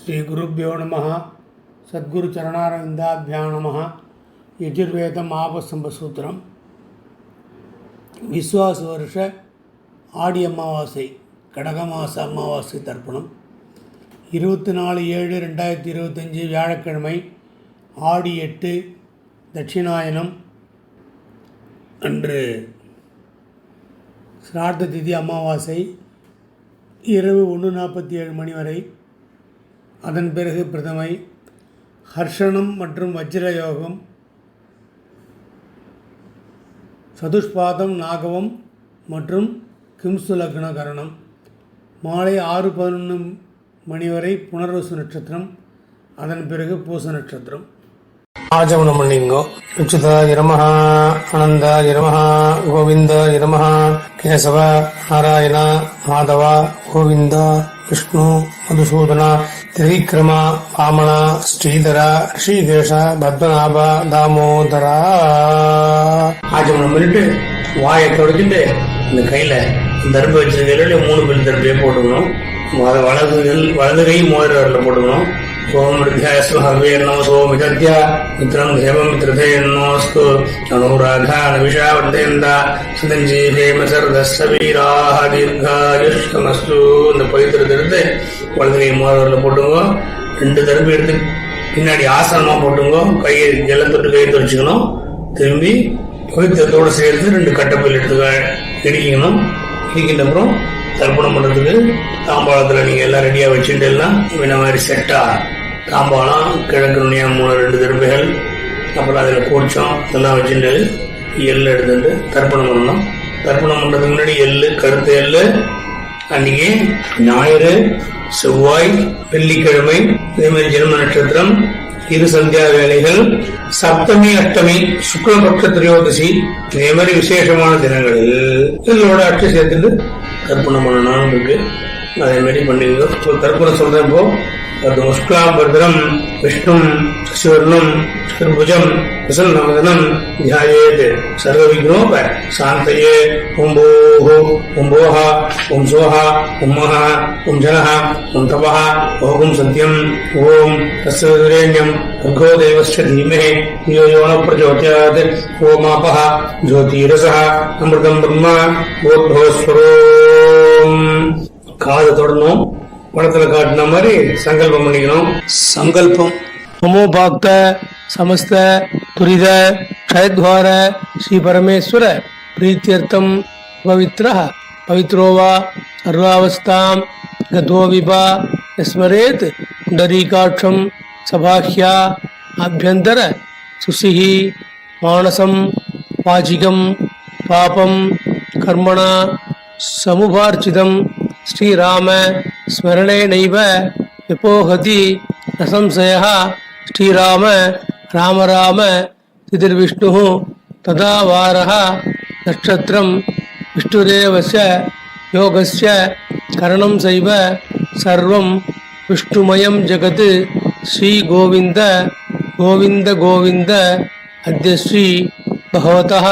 ஸ்ரீ குருப்யோ நமः. சத்குரு சரணாரவிந்தாபியாம் நமः. யஜுர்வேதம் ஆபசம்பசூத்திரம். விஸ்வாச வருஷ ஆடி அமாவாசை, கடகமாச அமாவாசை தர்ப்பணம் 24/7/2025 வியாழக்கிழமை, ஆடி 8 தட்சிணாயனம் அன்று சிரார்த்த திதி அமாவாசை இரவு 1:47 மணி வரை. அதன் பிறகு பிரதமை, ஹர்ஷணம் மற்றும் வஜ்ர யோகம், சதுஷ்பாதம் நாகவம் மற்றும் கிம்சு லக்ன கரணம். மாலை 6:11 மணி வரை புனர்வசு நட்சத்திரம். அதன் பிறகு பூச நட்சத்திரம். ஆஜமனம் பண்ணிங்கோ. அச்சுதாய நமः, ஆனந்தாய நமः, கோவிந்தாய நமः. கேசவ, நாராயண, மாதவ, கோவிந்த, விஷ்ணு, மதுசூதன, திரிவிக்ரம, வாமன, ஸ்ரீதர, ரிஷிகேஷ, பத்மநாப, தாமோதரா. ஆஜமனம் பண்ணிட்டு வாயை தொடச்சிட்டு இந்த கையில் தர்பை வச்சிருக்கையில 3 பில் தர்பையை போட்டுக்கணும். வலது கை மோதிர வரல போட்டுக்கணும். ஓம் நமசோ மிதத்யா மித்ரம் தேவமித்ரதேன்னோஸ்து அனுராகானவிஷாவர்தயந்த சதஞ்சீவேமசர்தஸ்ஸவீராஹ தீர்காயுஷ்கமஸ்து. இந்த பவித்திரத்தை எடுத்து வலது கை மோதிரத்தில் போட்டுங்க. 2 தடவை எடுத்து பின்னாடி ஆசனமாக போட்டுங்க. கையை ஜலத்தொட்டு கையை துடைச்சிக்கணும். திரும்பி பவித்திரத்தோடு சேர்த்து 2 கட்டப்பையில் எடுத்து இடிக்கணும். இடிக்கின்ற அப்புறம் தர்ப்பணம் பண்ணுறதுக்கு தாம்பாளத்தில் நீங்கள் எல்லாம் ரெடியாக வச்சுட்டு எல்லாம் இந்த மாதிரி செட்டாக தாம்பாளம், கிழக்கு நுனியா 2 திருப்பைகள், அப்புறம் அதில் கூச்சம் எல்லாம் வச்சுட்டு எள்ளு எடுத்துட்டு தர்ப்பணம் பண்ணணும். தர்ப்பணம் பண்ணுறதுக்கு முன்னாடி எள்ளு, கருத்து எள்ளு அன்னைக்கு ஞாயிறு, செவ்வாய், வெள்ளிக்கிழமை, இதேமாதிரி ஜென்ம நட்சத்திரம், 2 சந்தியா வேலைகள், சப்தமி, அஷ்டமி, சுக்லபக்ஷ திரையோதசி, இதே மாதிரி விசேஷமான தினங்களில் இதோட அட்சி சேர்த்துட்டு தர்ப்பணம் பண்ணணும் இருக்கு. அதே மாதிரி பண்ணிங்க. தர்ப்பணம் சொல்றப்போ முஷ்கலாம் பத்ரம் விஷ்ணும் சசிவர்ணம் சதுர்புஜம் பிரசன்னவதனம் தியாயேத் சர்வ விக்னோப சாந்தயே. ஓம் போஹ, ஓம் போஹ, ஓம் சோஹ, ஓம் மஹ, ஓம் ஜனஹ, ஓம் தபஹ, ஓம் சத்யம், ஓம் தஸ்ஸுரேண்யம் भर्गो देवस्य धीमहि धियो यो न प्रचोदयात्. ओमापः ज्योतिरसः अमृतं ब्रह्म भूर्भुवस्वरोम्. காது தொடரணும். படத்துல காட்டின மாதிரி சங்கல்பம் பண்ணிக்கணும். சங்கல்பம். மமோபாக்த சமஸ்த துரித க்ஷயத்வார ஸ்ரீ பரமேஸ்வர பிரீத்தியர்த்தம் பவித்ரः பவித்ரோ வா சர்வாவஸ்தாம் கதோ விபா ஸ்மரேத் புண்டரீகாட்சம் சபாஹ்யா ஆபியந்தர சுசிஹி மானசம் வாச்சிகம் பாபம் கர்மணா சமுபார்ச்சிதம் ஸ்ரீராம ஸ்மரணேனைவ விபோஹதி நசம்சயः. ஸ்ரீராம ராம ராம திதிர்விஷ்ணுः ததா வாரः நட்சத்திரம் விஷ்ணுரேவஸ்ய யோகஸ்ய கரணம் சைவ சர்வம் விஷ்ணுமயம் ஜகத். ஸ்ரீ கோவிந்த கோவிந்த கோவிந்த. அத்ய ஸ்ரீ பகவதः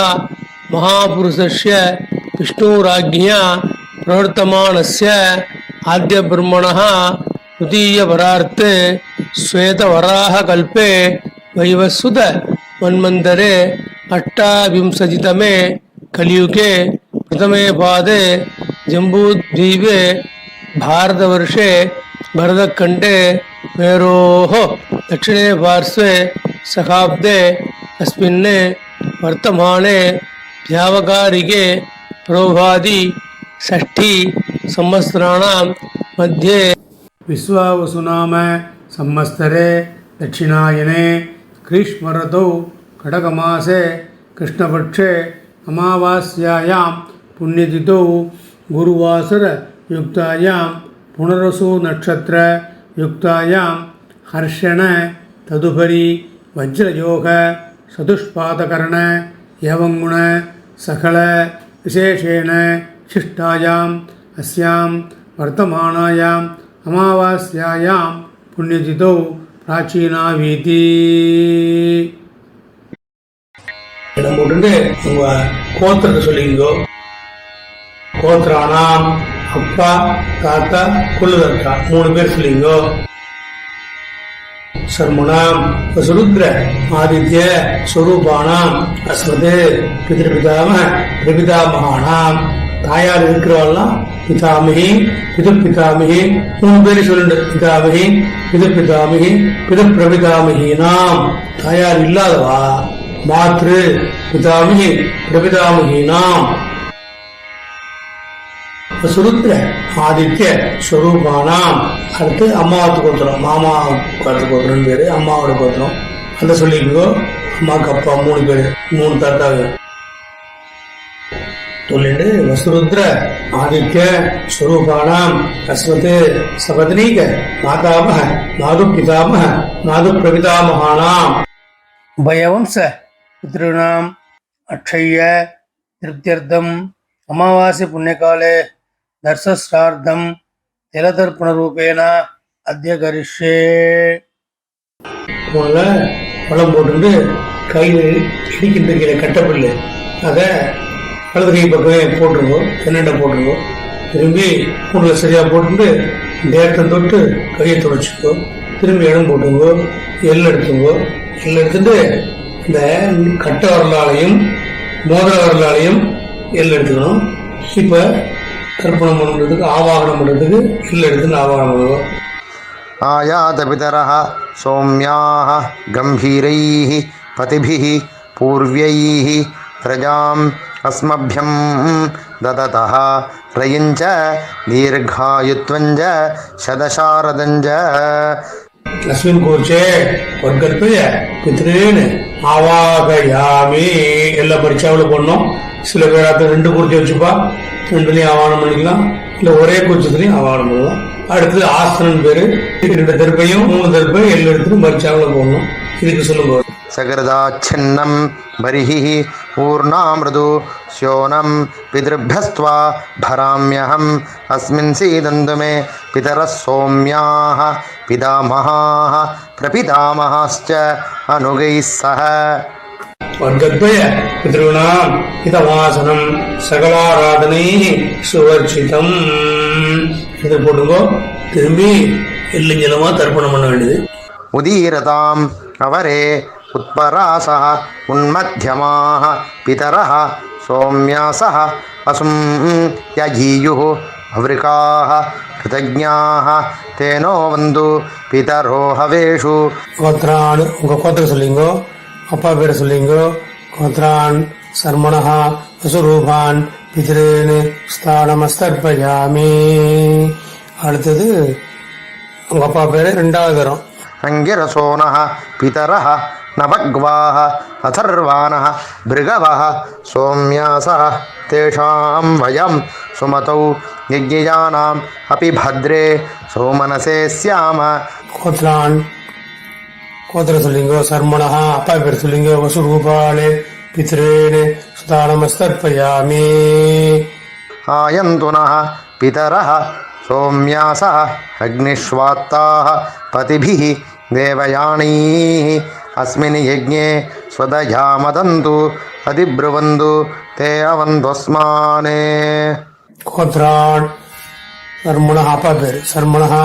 மகாபுருஷஸ்ய விஷ்ணுராஜ்ஞா பிரவர்த்தமானஸ்ய ஆத்ய பிரம்மணः துதீய வரார்த்தே ஸ்வேதவராஹ கல்பே வைவஸ்வத மன்வந்தரே அஷ்டாவிம்சதிதமே கலியுகே பிரதமே பாதே ஜம்பூத்வீபே பாரதவர்ஷே பரதக்கண்டே மேரோः दक्षिणे पार्श्वे सखाब्दे अस्मिन् वर्तमाने व्यावकारिके प्रोभादि षष्ठी संवत्सराणां मध्ये विश्वावसुनाम संवत्सरे दक्षिणायने ग्रीष्मऋतौ खडगमासे कृष्णपक्षे अमावास्यायां पुण्यतिथौ गुरुवासरयुक्तायां पुनर्वसु नक्षत्र युक्तायां हर्षण तदुपरि वज्रयोग सदुष्पादकरण यवंगुण सकल विशेषेण शिष्टायाम् अस्यां वर्तमानायाम् अमावास्यायां पुण्यतिथौ प्राचीना वीति. இடம் போட்டு உங்க கோத்திரத்தை சொல்லிங்கோ. கோத்திரானாம் அப்பா, தாத்தா, குள்ளதற்கா 3 பேர் சொல்லிங்கோ. சர்மணாம் வசுருத்ர ஆதித்ய ஸ்வரூபானாம் அஸ்மது பிதிருபிதாம பிரபிதாமகானாம். தாயார் இருக்கிறவாள்லாம் பிதாமகி பிதுப்பிதாமகி 3 பேரை சொல்லுண்டு. பிதாமகி பிதுப்பிதாமகி பிதுப்பிரபிதாமகினாம். தாயார் இல்லாதவா மாத்ரு பிதாமகி பிரபிதாமகினாம். சுருத்ர ஆதித்ய ஸ்வரூபானாம். அடுத்து அம்மாவத்து கோத்திரம், மாமா கோத்திரம் பேரு, அம்மாவோட கோத்திரம். அதை சொல்லிக்கோ. அம்மாவுக்கு அப்பா 3 பேரு, 3 தாத்தாவு சொல்லிட்டு வசுருத்ர ஆதித்ய ஸ்வரூபானாம் அஸ்மத் சபத்னீக மாதாமஹ மாது பிதாமஹ மாது பிரபிதாமகானாம். உபயவம்ச பித்ருணாம் அக்ஷய திருப்தியர்த்தம் அமாவாசி புண்ணியகாலே தர்சஸ்ரார்த்தம் திலதர்ப்பணரூபேண அத்ய கரிஷ்யே. முதல்ல பழம் போட்டு கையில் இடிக்கின்ற கீழே கட்டப்பில்லை அதை வலது கை பக்கமே போட்டுருங்கோ. தென்னண்டை போட்டுருங்கோ. திரும்பி கூண்டில் சரியாக போட்டுட்டு தேரத்தை தொட்டு கையை துடைச்சிக்கோ. திரும்பி இடம் போட்டுங்கோ. எள் எடுத்துங்கோ. எள் எடுத்துட்டு இந்த கட்டை வரலாலையும் மோதிர வரலாலையும் எள் எடுத்துக்கணும். இப்போ தர்ப்பணம் பண்ணுறதுக்கு ஆவாகனம் பண்ணுறதுக்கு எள் எடுத்துன்னு ஆவாகனம் பண்ணுவோம். ஆயாத பிதரஹ சௌம்யாஹ கம்பீரைஹ பதிபிஹ பூர்வ்யைஹ பிரஜாம் அஸ்மப்யம் தததஹ ரயஞ்ச தீர்காயுத்வஞ்ச சதசாரதஞ்ச. அஸ்மின் கோச்சே வர்க்கற்பய பித்ருன்னு ஆவாகயாமி. எல்லா பரீட்சாவில் பண்ணோம். சில பேர் அதை 2 குறிச்சி வச்சுப்பா, 2லையும் ஆவாகனம் பண்ணிக்கலாம். இல்லை ஒரே குறிச்சத்துலையும் ஆவாகனம் பண்ணலாம். அடுத்தது ஆசனன் பேரு. 2 தர்ப்பையும் 3 தர்ப்பையும் எல்லாம் எடுத்துட்டு பரீட்சாவில் போடணும். இதுக்கு சொல்லுங்க. சகரதாச்சின்னம் பரிஹி ஊர்ணாமிருது ஸ்யோனம் பிதೃಭ್ಯஸ்த்வா பராம்யஹம் அஸ்மின் சீதந்து மே பிதரஸ் சௌம்யாஹ பிதாமஹாஹ பிரபிதாமஹாஸ்ச அனுகைः சஹ. வர்க்கத்வய பித்ருணாம் இதவாசனம் சகலாராதனை சுவர்ச்சிதம். இதை போட்டுங்கோ. திரும்பி எல்லுஞ்சலமா தர்ப்பணம் பண்ண வேண்டியது. உதீரதாம் அவரே உத்பராசஹ உன்மத்யமாஹ பிதரஹ சௌம்யாசஹ அசும் யஜீயுः அவ்ரிகாஹ கிருதஜ்ஞாஹ தேனோ வந்து பிதரோ ஹவேஷு. கோத்ரான் உங்க கோத்திரம் சொல்லிங்கோ. அப்பா பேரை சொல்லிங்கோ. கோத்ரான் சர்மணஹா வசுரூபான் பித்ரேன் ஸ்தானமஸ்தர்ப்பயாமி. அடுத்தது உங்க அப்பா பேரு 2வது தரம். அங்கிரசோனஹ பிதரஹ நபக்வாஹ அதர்வாணஹ பிருகவஹ சௌம்யாசஹ தேஷாம் வயம் சுமதௌ யஜ்ஞயானாம் அபி பத்ரே சௌமனசே ஸ்யாம. கோத்ரான் கோத்திரம் சொல்லிங்கோ. சர்மணஹா அப்பா பேர் சொல்லிங்கோ. வசுரூபான் பித்ரேன் ஸ்தானமஸ்தர்ப்பயாமி. ஆயந்துனஹ பிதரஹ சௌம்யாசஹ அக்னிஷ்வாத்தாஹ பதிபிஹ தேவயானீः அஸ்மின் யஜ்ஞே ஸ்வதயாமதந்து அதிப்ருவந்து தே அவந்த்வஸ்மானே. கோத்ரான் சர்மணஹா அப்பா பேர். சர்மணஹா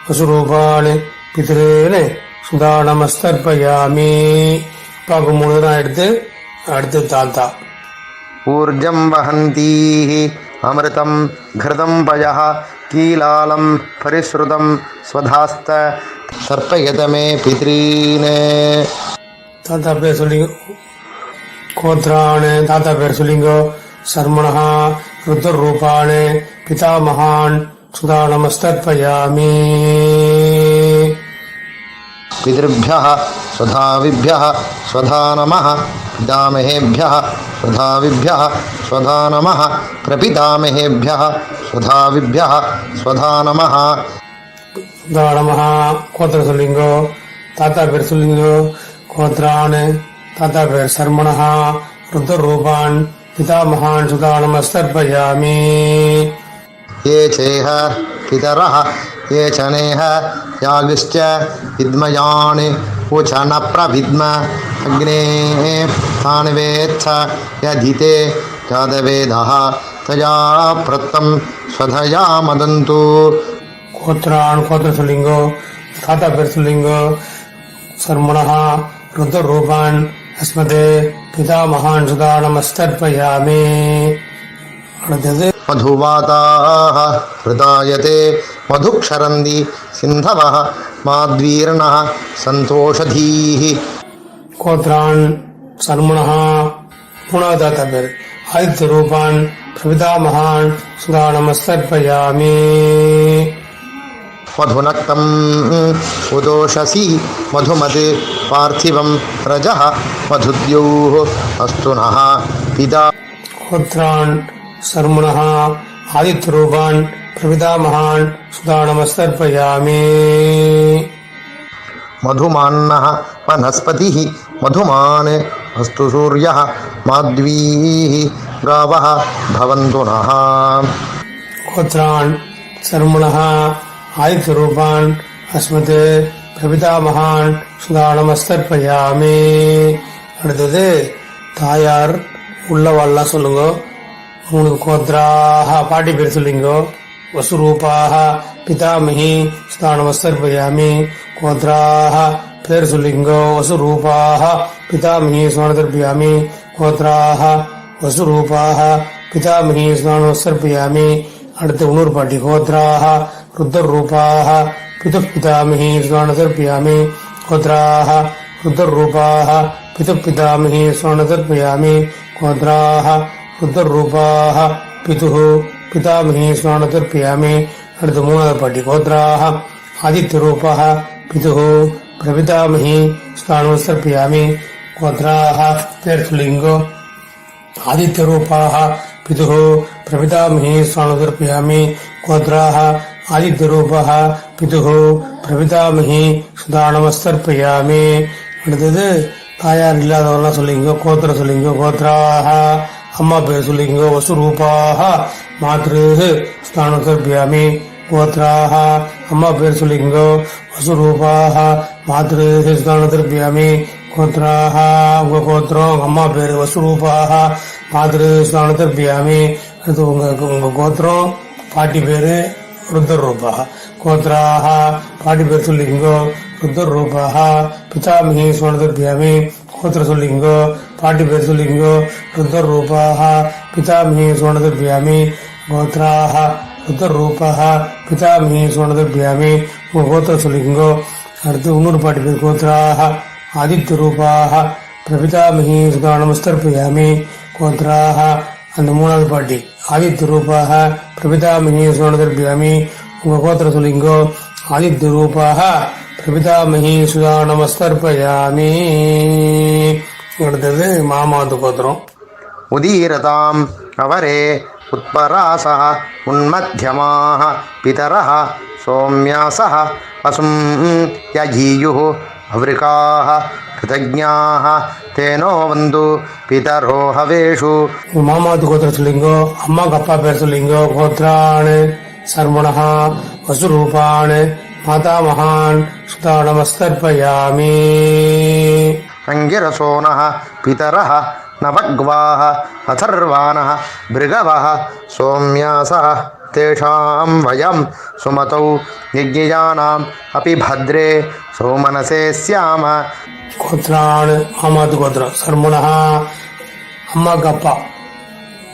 வசுரூபான் பித்ரேன் சுதானமஸ்தர்ப்பயாமி. அப்பாவுக்கு 3 தான் எடுத்து அடுத்து தாத்தா. ஊர்ஜம் வஹந்தீः அமிர்தம் घृतं पयः कीलालं परिश्रुतं स्वधास्त सर्पयत मे पितॄन्. தாத்தா பேர் சொல்லிங்க. கோத்ரான் தாத்தா பேர் சொல்லிங்கோ. சர்மணஹா ருத்ரரூபான் பிதாமகான் சுதானமஸ்தர்ப்பயாமி. पितृभ्यः स्वधाविभ्यः स्वधा नमः पितामहेभ्यः स्वधाविभ्यः स्वधा नमः प्रपितामहेभ्यः स्वधाविभ्यः स्वधा नमः. சுதானமஹா கோத்திரம் சொல்லிங்கோ. தாத்தா பேர் சொல்லிங்கோ. கோத்ரான் தாத்தா பேர். சர்மணஹா ருத்ரரூபான் பிதாமகான் சுதானமஸ்தர்ப்பயாமி. ये चेह पितरः ये च नेह यागिश्च विद्मयान् उच न प्रविद्म अग्नेः तान् वेत्थ यदिते यादवेदः तया प्रत्तं स्वधया मदन्तु. கோத்ரான் கோத்திரம் சொல்லிங்கோ. தாத்தா பேர் சொல்லிங்கோ. சர்மணः ருத்ரரூபான் அஸ்மதே பிதாமகான் சுதா நமஸ்தர்ப்பயாமி. அடுத்தது मधुवाताः हृदायते मधुक्षरन्ति सिन्धवः माद्वीर्णः सन्तोषधीः. கோத்ரான் சர்மணः மூணாவதா பேர் ஆதித்ய ரூபான் பிரபிதாமகான் சுதா நமஸ்தர்ப்பயாமி. मधुनक्तं उदोषसि मधुमत् पार्थिवं रजः मधुद्योः अस्तु नः पिता. கோத்ரான் சர்மணः ஆதித்ய ரூபான் பிரபிதாமகான் சுதா நமஸ்தர்ப்பயாமி. मधुमान्नः वनस्पतिः मधुमान् अस्तु सूर्यः माध्वीः गावः भवन्तु नः. கோத்ரான் சர்மணः ஆதித்ய ரூபான் அஸ்மதே பிரபிதாமகான் சுதா நமஸ்தர்ப்பயாமி. அடுத்தது தாயார் உள்ளவாள்லாம் சொல்லுங்க. 3 கோத்ராக பாட்டி பேர் சொல்லிங்கோ. வசுரூபாக பிதாமகி சுதா நமஸ்தர்ப்பயாமி. கோத்ராக பேர் சொல்லிங்கோ. வசுரூபாக பிதாமகி சுதா நமஸ்தர்ப்பயாமி. கோத்ராக வசுரூபாக பிதாமகி சுதா நமஸ்தர்ப்பயாமி. அடுத்து இன்னொரு பாட்டி கோத்ராக ருத்ரரூபாக பிதாமகி சுதா நமஸ்தர்ப்பயாமி. கோத்ராக ருத்ரரூபாக பிதாமகி சுதா நமஸ்தர்ப்பயாமி. கோத்ராக ருத்ரரூபாக பிதாமகி சுதா நமஸ்தர்ப்பயாமி. அடுத்து மூணாவது பாட்டி கோத்ராக ஆதித்யரூபாக பிரபிதாமகி சுதா நமஸ்தர்ப்பயாமி. கோத்ராக பேர் சொல்லிங்கோ. ஆதித்யரூபாக பிரபிதாமகி சுதா நமஸ்தர்ப்பயாமி. கோத்ராக ஆதித்யரூபாக பிரபிதாமகி சுதா நமஸ்தர்ப்பயாமி. அடுத்தது தாயார் இல்லாதவரெல்லாம் சொல்லிங்கோ. கோத்திர சொல்லிங்கோ. கோத்ராக அம்மா பேர் சொல்லிங்கோ. வசுரூபாக மாத்ரு சுதா நமஸ்தர்ப்பயாமி. கோத்ராக அம்மா பேர் சொல்லிங்கோ. வசுரூபாக மாத்ரு சுதா நமஸ்தர்ப்பயாமி. கோத்ராக உங்க கோத்திரம் அம்மா பேரு வசுரூபாக மாத்ரு சுதா நமஸ்தர்ப்பயாமி. அடுத்து உங்க கோத்திரம் பாட்டி பேரு ருத்ரரூபாக. கோத்ராக பாட்டி பேர் சொல்லிங்கோ. ருத்ரரூபாக பிதாமகி சுதா நமஸ்தர்ப்பயாமி. கோத்திர சொல்லிங்கோ. பாட்டி பேர் சொல்லிங்கோ. ருத்ரரூபாக பிதாமகி சுதா நமஸ்தர்ப்பயாமி. கோத்ராக ருத்ரரூபாக பிதாமகி சுதா நமஸ்தர்ப்பயாமி. உங்க கோத்திரம் சொல்லிங்கோ. அடுத்து இன்னொரு பாட்டி பேர் கோத்ராக ஆதித்யரூபாக பிரபிதாமகி சுதா நமஸ்தர்ப்பயாமி. கோத்ராக அந்த மூணாவது பாட்டி ஆதித்யரூபாக பிரபிதாமகி சுதா நமஸ்தர்ப்பயாமி. உங்க கோத்திரம் சொல்லிங்கோ. ஆதித்யரூபாக பிரபிதாமகி சுதா நமஸ்தர்ப்பயாமி. அடுத்தது மாமாவது கோத்திரம். उदीरताम् अवरे उत्परासः उन्मध्यमाः पितरः सौम्यासः वसुं यजीयुः अवृकाः कृतज्ञाः तेनो वन्तु पितरो हवेषु. மாமாவது கோத்திரம் சொல்லிங்கோ. அம்மாக்கு அப்பா பேர் சொல்லிங்கோ. கோத்ரான் சர்மணः வசுரூபான் மாதாமகான் சுதா நமஸ்தர்ப்பயாமி. अङ्गिरसोनः पितरः नवग्वाः अथर्वाणः भृगवः सौम्यासः तेषां वयं सुमतौ यज्ञयानाम् अपि भद्रे सौमनसे स्याम. கோத்ரான் மாமாவது கோத்திரம் சர்மணः அம்மாக்கு அப்பா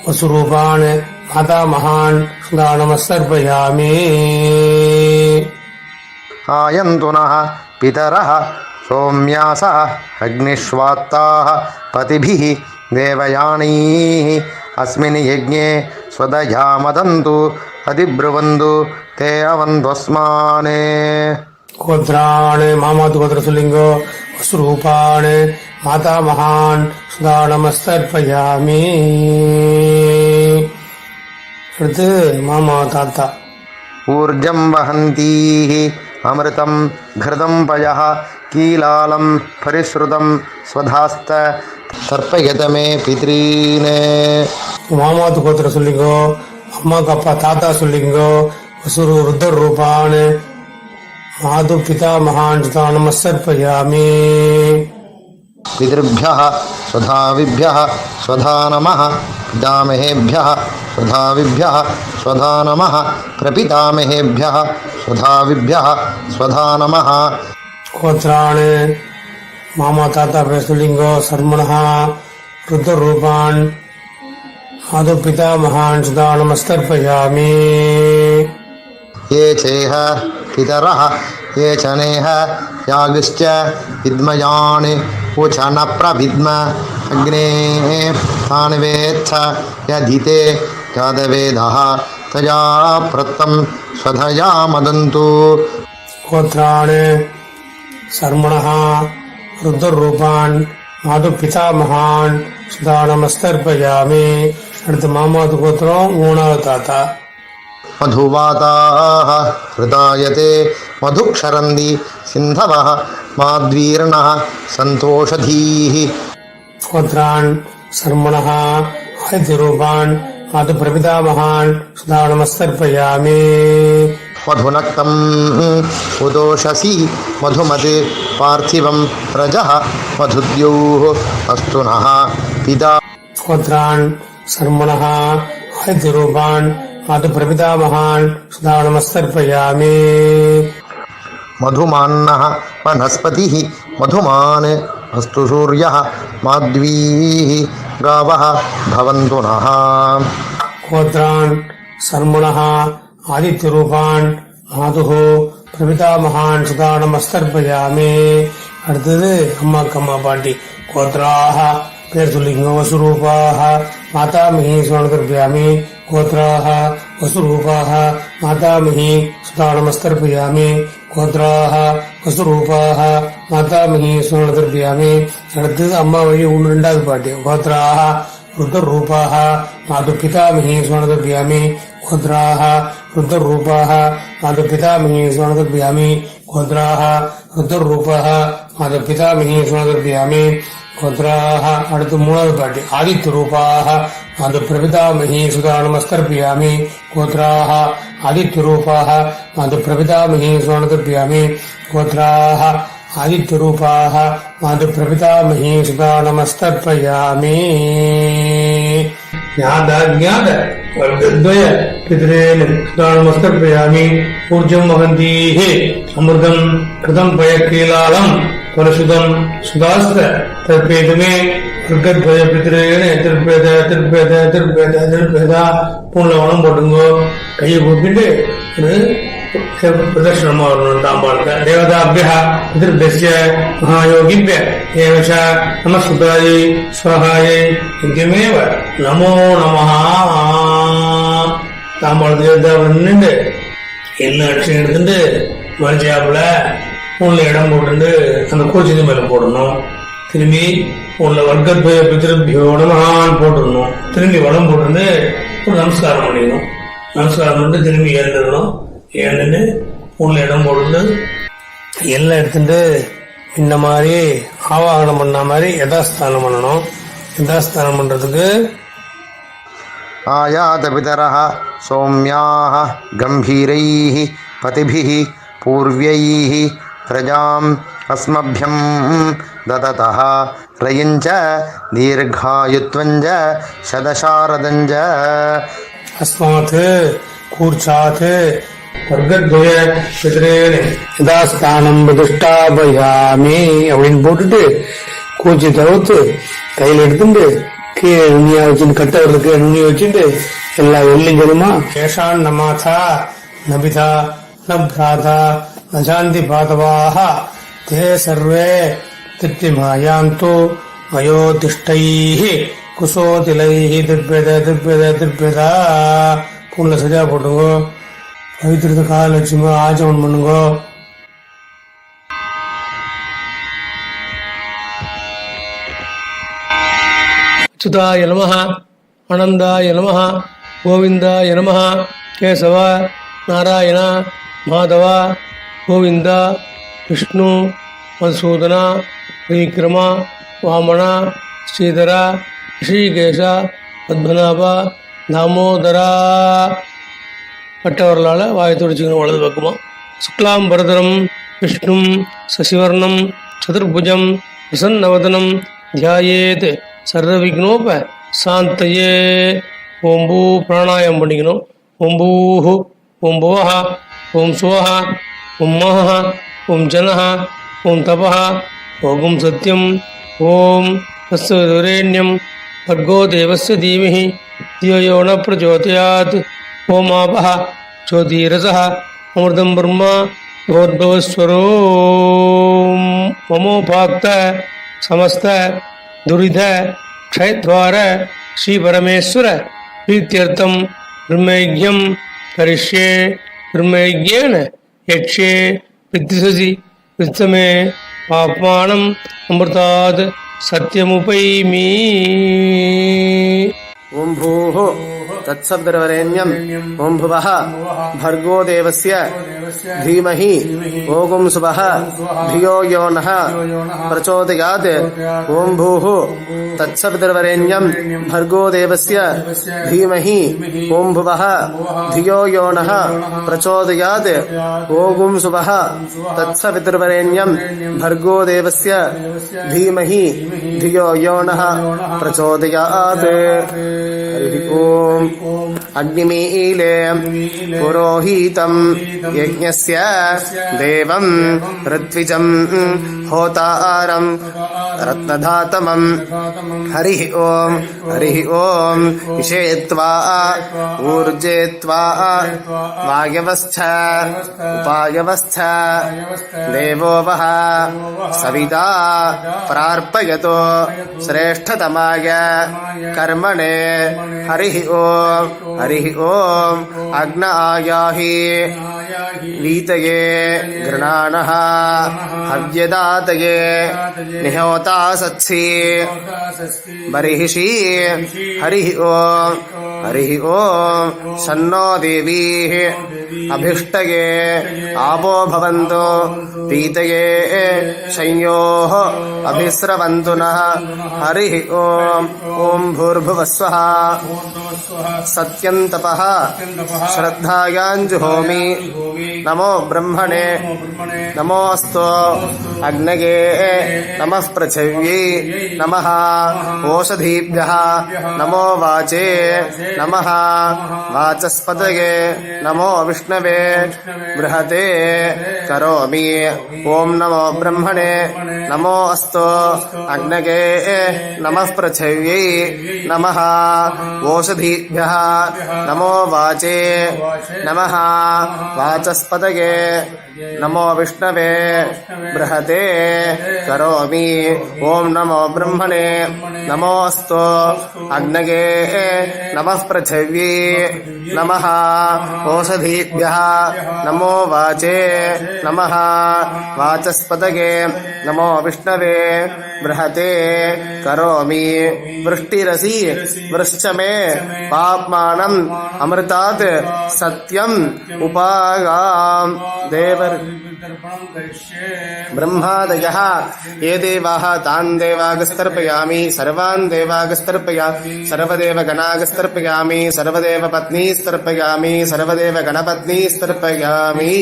வசுரூபான் மாதாமகான் சுதா நமஸ்தர்ப்பயாமி. आयन्तु नः पितरः सौम्यासः अग्निष्वात्ताः पतिभिः देवयानीः अस्मिन् यज्ञे स्वदया मदन्तु अधिब्रुवन्तु ते अवन्त्वस्मान्. கோத்ரான் மாமாவது கோத்திரம் சொல்லிங்கோ. வசுரூபான் மாதாமகான் சுதா நமஸ்தர்ப்பயாமி. அடுத்து மாமா தாத்தா ऊर्जं वहन्तीः अमृतं घृतं पयः कीलालं परिश्रुतं स्वधास्त तर्पयत मे पितॄन्. மாமாவது கோத்திரம் சொல்லிங்கோ. அம்மாக்கு அப்பா தாத்தா சொல்லிங்கோ. வசுரு ருத்ரரூபான் மாது பிதாமகான் சுதா நமஸ்தர்ப்பயாமி. पितृभ्यः स्वधाविभ्यः स्वधा नमः. पितामहेभ्यः स्वधाविभ्यः स्वधा नमः. प्रपितामहेभ्यः स्वधाविभ्यः स्वधा नमः. கோத்ரான் மாமா தாத்தா பேர் சொல்லிங்கோ. சர்மணா ருத்ரரூபான் ஆது பிதாமகான் சுதா நமஸ்தர்ப்பயாமி. ये चेह पितरः ये च नेह यागिश्च विद्मयान् उच न प्रविद्म अग्ने तान् वेत्थ यदिते यादवेदः तया प्रत्तं स्वधया मदन्तु. கோத்ரான் சர்மணः ருத்ரரூபான் ஆது பிதாமகான் சுதா நமஸ்தர்ப்பயாமி. அடுத்து மாமாவது கோத்திரம், மூணாவது தாத்தா. मधुवाताः हृदायते मधुक्षरन्ति सिन्धवः माद्वीर्णः सन्तोषधीः. கோத்ரான் சர்மணः ஆதித்யரூபான் ஆது பிரபிதாமகான் சுதா நமஸ்தர்ப்பயாமி. मधुनक्तम् उदोषसि मधुमत् पार्थिवं रजः मधुद्योः अस्तु नः पिता. கோத்ரான் சர்மணः ஆதித்யரூபான் ஆது பிரபிதாமகான் சுதா நமஸ்தர்ப்பயாமி. मधुमान्नः वनस्पतिः मधुमान् अस्तु सूर्यः माध्वीः गावः भवन्तु नः. கோத்ரான் சர்மணः ஆதித்யரூபான் ஆதுः பிரபிதாமகான் சுதா நமஸ்தர்ப்பயாமி. அடுத்தது அம்மாக்கு அம்மா பாட்டி. கோத்ராः பேர் சொல்லிக்கோ. வசுரூபாः மாதாமகி சுதானமஸ்தர்ப்பயாமி. கோத்ராः வசுரூபாः மாதாமகி சுதா நமஸ்தர்ப்பயாமி. கோத்ராः வசுரூபாः மாதாமகி சுதானமஸ்தர்ப்பயாமி. அடுத்தது அம்மா வழி ஒன்று ரெண்டாவது பாட்டி. கோத்ராः ருத்ரரூபாः மாது பிதாமகி சுதானமஸ்தர்ப்பயாமி. கோத்ராः ருத்ரரூபாः மாது பிதாமகி சுதானமஸ்தர்ப்பயாமி. கோத்ராः ருத்ரரூபாः மாது பிதாமகி சுதானமஸ்தர்ப்பயாமி. கோத்ராः அடுத்து மூணாவது பாட்டி. ஆதித்யரூபாः மாது பிரபிதாமகி சுதா நமஸ்தர்ப்பயாமி. கோத்ராः ஆதித்யரூபாः மாது பிரபிதாமகி சுதானமஸ்தர்ப்பயாமி. கோத்ராः ஆதித்யரூபாः மாது பிரபிதாமகி சுதா நமஸ்தர்ப்பயாமி. ஞாதாஜ்ஞாத வர்க்கத்வய பித்ரேன் சுதா நமஸ்தர்ப்பயாமி. ஊர்ஜம் வகந்தீः அமிர்தம் கிருதம் பயக்கீலாலம் பரசுதம் சுதாஸ்த தற்பேதுமே வர்க்கத்வய பித்ரேன் திருப்பேத திருப்பேத திருப்பேத திருப்பேதா. பூனில் வனம் போட்டுங்கோ. கையை கூப்பிட்டு பிரதர்ஷனமா வரணும். தாம்பாளத்தை தேவதாபிய பிதர்பிய மகாயோகிபிய ஏவச நமஸ்துதாயை ஸ்வஹாயை நித்யமேவ நமோ நமஹ. தாம்பாளத்தை தேவதாபுரம் நின்று எல்லாம் அடிச்சு எடுத்துட்டு மறைச்சாப்புல பூனில் இடம் போட்டு அந்த கோச்சிக்கு மேல போடணும். திரும்பி பூனில் வர்க்கத்வய பிதிருபியோ நமஹான்னு போட்டுடணும். திரும்பி வளம் போட்டு ஒரு நமஸ்காரம் பண்ணிடணும். நமஸ்காரம் பண்ணிட்டு திரும்பி ஏந்துடணும். ஏன்னு பூனில் இடம் போட்டு எல்லாம் எடுத்துட்டு இந்த மாதிரி ஆவாகனம் பண்ண மாதிரி யதாஸ்தானம் பண்ணணும். யதாஸ்தானம் பண்றதுக்கு आयात पितरः सौम्याः गम्भीरैः पतिभिः पूर्व्यैः प्रजाम् अस्मभ्यं ददतः रयञ्च दीर्घायुत्वञ्च शतशारदञ्च. அஸ்மாத் கூர்ச்சாத் வர்க்கத்வய பித்ரேன் யதாஸ்தானம் பிரதிஷ்டாபயாமி அப்படின்னு போட்டுட்டு கூச்சி தவிர்த்து கையில் எடுத்துட்டு கீழே நுண்ணியா வச்சுட்டு கட்டவர்களுக்கு நுண்ணிய வச்சுட்டு எல்லா வெள்ளியும் சொல்லுமா. ஏஷான் நமாதா நபிதா நப்ராதா நசாந்தி பாதவாக தே சர்வே திருப்திமாயாந்து மயோதிஷ்டைः குசோதிலைः திருப்பேத திருப்பேத திருப்பேதா. பூனில் சரியா போட்டுங்கோ. பவித்திரத்தை கால் வச்சுங்கோ. ஆச்சமன் பண்ணுங்கோ. அச்சுதாய நமஹ ஆனந்தாய நமஹ கோவிந்தாய நமஹ கேசவ நாராயண மாதவ கோவிந்த விஷ்ணு மதுசூதன விக்ரம வாமன ஸ்ரீதர ஸ்ரீகேஷ பத்மநாப தாமோதரா. பட்டவர்களால் வாயை துடிச்சுக்கணும் வலது பக்கமா. சுக்லாம் பரதரம் விஷ்ணும் சசிவர்ணம் சதுர்புஜம் பிரசன்னவதனம் தியாயேத் சர்வவிக்னோப சாந்தயே. ஓம்பூ பிராணாயம் பண்ணிக்கணும். ஓம்பூஹு ஓம் புவஹ ஓம் சுவஹ ஓம் மஹ ஓம் ஜனஹ ஓம் தபஹ ஓம் சத்யம் ஓம் தஸ்வதுரேண்யம் भर्गो देवस्य धीमहि धियो यो न प्रचोदयात् ओम आपः ज्योतिरसः अमृतं ब्रह्म भगवद्भवस्वरो ममोपाक्त समस्त दुरिध क्षयद्वार श्री परमेश्वर प्रीत्यर्थं ब्रह्मयज्ञं करिष्ये ब्रह्मयज्ञेन यक्ष्ये विद्विषसि वित्तमे पाप्मानम् अमृतात् सत्यमुपैमि। ओम भूः तत्सवितुर्वरेण्यम् ओम भुवः भर्गो देवस्य धीमहि ओम सुवः धियो यो नः प्रचोदयात् ओम भूः तत्सवितुर्वरेण्यम् भर्गो देवस्य धीमहि ओम भुवः धियो यो नः प्रचोदयात् ओम सुवः तत्सवितुर्वरेण्यम् भर्गो देवस्य धीमहि धियो यो नः प्रचोदयात्। ओम अग्निमीले पुरोहितं यज्ञस्य देवं ऋत्विजं होतारं रत्नधातमं हरिः ओम विषेत्वा ऊर्जेत्वा वायवस्थ उपायवस्थ देवो वः सविता प्रार्पयतो श्रेष्ठतमाय कर्मणे हरिः ओम अग्नायाहि वीतये गृणानः हव्यदातये निहोता सत्सि बर्हिषि हरिः ओम शन्नो देवीः अभिष्टये आपो भवन्तु पीतये शंयोः अभिस्रवन्तु नः हरिः ओम भूर्भुवस्वः सत्यं तपः श्रद्धायाञ्जुहोमि नमो ब्रह्मणे नमोऽस्तु अग्नये नमः पृथिव्यै नमः ओषधीभ्यः नमो वाचे नमः वाचस्पतये नमो विष्णवे बृहते करोमि ओम नमो ब्रह्मणे नमोऽस्तु अग्नये नमः पृथिव्यै नमः ओषधीभ्यः नमो वाचे नमः वाचस्पतये नमो विष्णवे बृहते करोमि ओम नमो ब्रह्मणे नमोऽस्तु अग्नये नमः पृथिव्यै नमः ओषधीभ्यः नमो वाचे नमः वाचस्पतये नमो विष्णवे बृहते करोमि वृष्टिरसि वृश्च मे पाप्मानम् अमृतात् सत्यम् उपागाम् देव ब्रह्मादयः ये देवाः तान् देवागस्तर्पयामि सर्वान् देवागस्तर्पयामि सर्वदेव गणागस्तर्पयामि सर्वदेव पत्नीस्तर्पयामि सर्वदेव गणपत्नीस्तर्पयामि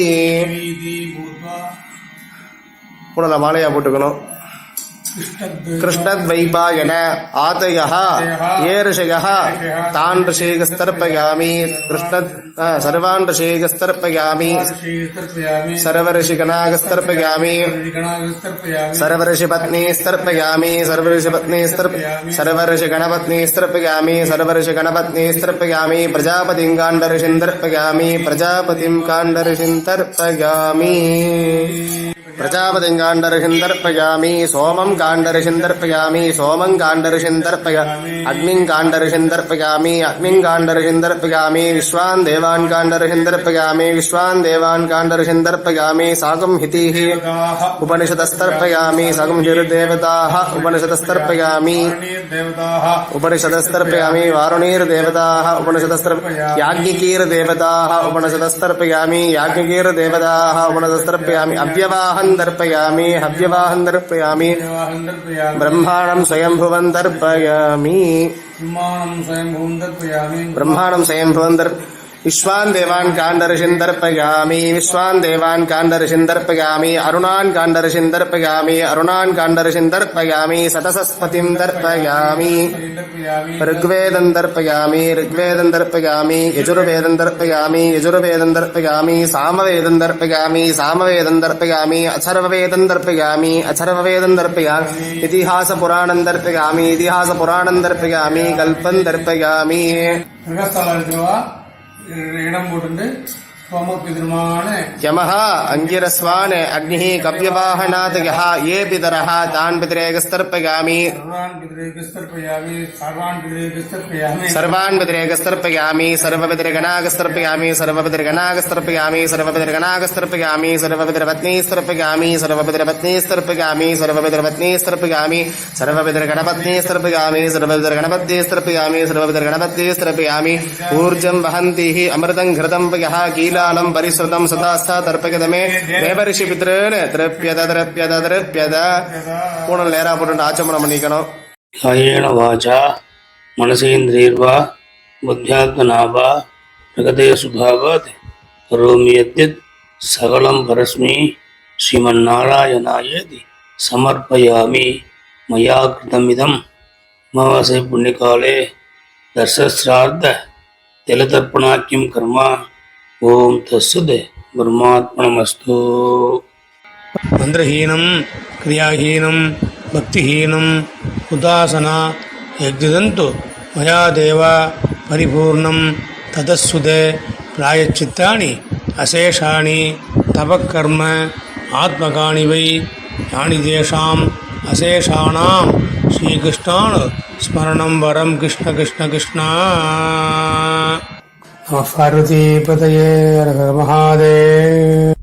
पुनः मालया पोट्टुकணும் कृष्णद्वैपायन आतयः ये ऋषयः तान् ऋषिगस्तर्पयामि कृष्ण सर्वान् ऋषिगस्तर्पयामि सर्वऋषिगणागस्तर्पयामि सर्वऋषिपत्नीस्तर्पयामि सर्वऋषिगणपत्नीस्तर्पयामि सर्वऋषिगणपत्नीस्तर्पयामि प्रजापतिं काण्डऋषिन्तर्पयामि प्रजापतिं काण्डऋषिन्तर्पयामि प्रजापतिं काण्डऋषिन्तर्पयामि सोमं काण्डऋषिन्तर्पयामि सोमं काण्डऋषिन्तर्पयामि अग्निं काण्डऋषिन्तर्पयामि अग्निं काण्डऋषिन्तर्पयामि विश्वान् देवान् काण्डऋषिन्तर्पयामि विश्वान् देवान् काण्डऋषिन्तर्पयामि साकं हितिः उपनिषदस्तर्पयामि साकं हिर्देवताः उपनिषदस्तर्पयामि उपनिषदस्तर्पयामि वारुणीर्देवताः उपनिषदस्तर्पयामि याज्ञिकीर्देवताः उपनिषदस्तर्पयामि याज्ञिकीर्देवताः उपनिषदस्तर्पयामि अव्यवाहं तर्पयामि हव्यवाहं तर्पयामि ब्रह्माणं स्वयंभुवं तर्पयामि ब्रह्माणं स्वयंभुवं विश्वान् देवान् काण्डऋषिन् दर्पयामि विश्वान् देवान् काण्डऋषिन् दर्पयामि अरुणान् काण्डऋषिन् दर्पयामि अरुणान् काण्डऋषिन् दर्पयामि सतसस्पतिं दर्पयामि ऋग्वेदं दर्पयामि ऋग्वेदं दर्पयामि यजुर्वेदं दर्पयामि यजुर्वेदं दर्पयामि सामवेदं दर्पयामि सामवेदं दर्पयामि अथर्ववेदं दर्पयामि अथर्ववेदं दर्पयामि इतिहासपुराणं दर्पयामि इतिहासपुराणं दर्पयामि कल्पं दर्पयामि கிரகஸ்தலம் இருக்கிறவா இடம் போட்டு சோமோபிதமான यमः अंगिरस्वान् अग्निः कव्यवाहनात् यः ये पितरः तान् पितरेकस्तर्पयामि சர்வான் பிதிரேகஸ்தர்ப்பயாமி சர்வான் பிதிரேகஸ்தர்ப்பயாமி सर्वान् पितरेकस्तर्पयामि सर्वपितृगणागस्तर्पयामि सर्वपितृगणागस्तर्पयामि सर्वपितृगणागस्तर्पयामि सर्वपितृपत्नीस्तर्पयामि सर्वपितृपत्नीस्तर्पयामि सर्वपितृपत्नीस्तर्पयामि सर्वपितृगणपत्नीस्तर्पयामि सर्वपितृगणपत्नीस्तर्पयामि सर्वपितृगणपत्नीस्तर्पयामि ऊर्जं वहन्तिः अमृतं घृतं यः कीलालं परिश्रुतं सदास्था तर्पयत मे देवर्षि पितॄन् तृप्यत तृप्यत तृप्यत पूर्ण लेरा போட்டு ஆச்சமனம் பண்ணிக்கணும் कायेन वाचा मनसेन्द्रियर्वा बुद्ध्यात्मना वा प्रगते स्वभावात् करोमि यद्यत् सकलं परस्मै श्रीमन्नारायणायेति समर्पयामि मया कृतमिदं अमावास्ये पुण्यकाले दर्शश्राद्ध तिलतर्पणाख्यं कर्म ओम तस्सद् ब्रह्मात्मनमस्तु மந்திரஹீனம் கிரியாஹீனம் பக்திஹீனம் உதாசனா யஜ்ஜதந்து மயா தேவ பரிபூர்ணம் ததஸ்சுதே பிராயச்சித்தானி அசேஷாணி தபக்கர்ம ஆத்மகானி வை யானி தேஷாம் அசேஷானாம் ஸ்ரீகிருஷ்ணான் ஸ்மரணம் வரம் கிருஷ்ண கிருஷ்ண கிருஷ்ணா நம பார்வதி பதயே ஹர ஹர மகாதேவ்.